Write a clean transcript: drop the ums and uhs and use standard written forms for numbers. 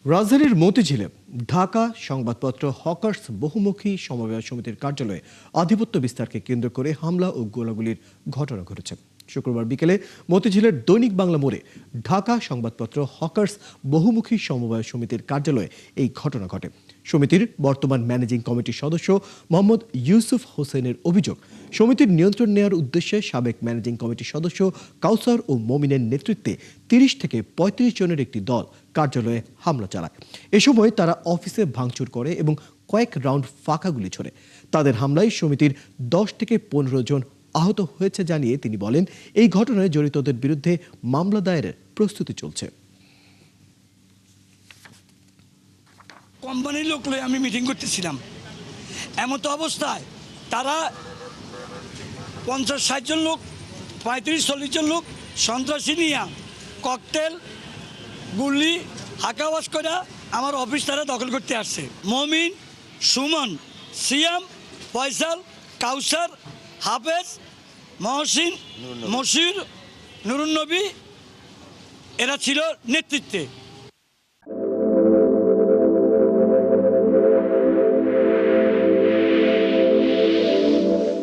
রাজধানীর মতিঝিলে ঢাকা সংবাদপত্র হকার্স বহুমুখী সমবায় সমিতির কার্যালয়ে আধিপত্য বিস্তারকে কেন্দ্র করে হামলা ও গোলাগুলির ঘটনা ঘটেছে। শুক্রবার বিকেলে মতিঝিলের দৈনিক বাংলা মোড়ে ঢাকা সংবাদপত্র হকার্স বহুমুখী সমবায় সমিতির কার্যালয়ে এই ঘটনা ঘটে। সমিতির বর্তমান ম্যানেজিং কমিটির সদস্য মোহাম্মদ ইউসুফ হোসেনের অভিযোগ, সমিতির নিয়ন্ত্রণ নেওয়ার উদ্দেশ্যে সাবেক ম্যানেজিং কমিটির সদস্য কাউসার ও মমিনের নেতৃত্বে ৩০ থেকে ৩৫ জনের একটি দল কার্যালয়ে হামলা চালায়। এ সময় তারা অফিসে ভাঙচুর করে এবং কয়েক রাউন্ড ফাঁকা গুলি ছোড়ে। তাদের হামলায় সমিতির ১০ থেকে ১৫ জন আহত হয়েছে জানিয়ে তিনি বলেন, এই ঘটনায় জড়িতদের বিরুদ্ধে মামলা দায়েরের প্রস্তুতি চলছে। কোম্পানির লোক লয়ে আমি মিটিং করতেছিলাম, এমতো অবস্থায় তারা ৫০-৬০ জন লোক, ৩৫-৪০ জন লোক সন্ত্রাসী নিয়ে ককটেল গুলি হাকাওয়াজ করে আমার অফিস তারা দখল করতে আসছে। মমিন, সুমন, সিয়াম, ফয়সাল, কাউসার, হাফেজ, মহসিন, মশির, নুরুন্নবী এরা ছিল নেতৃত্বে।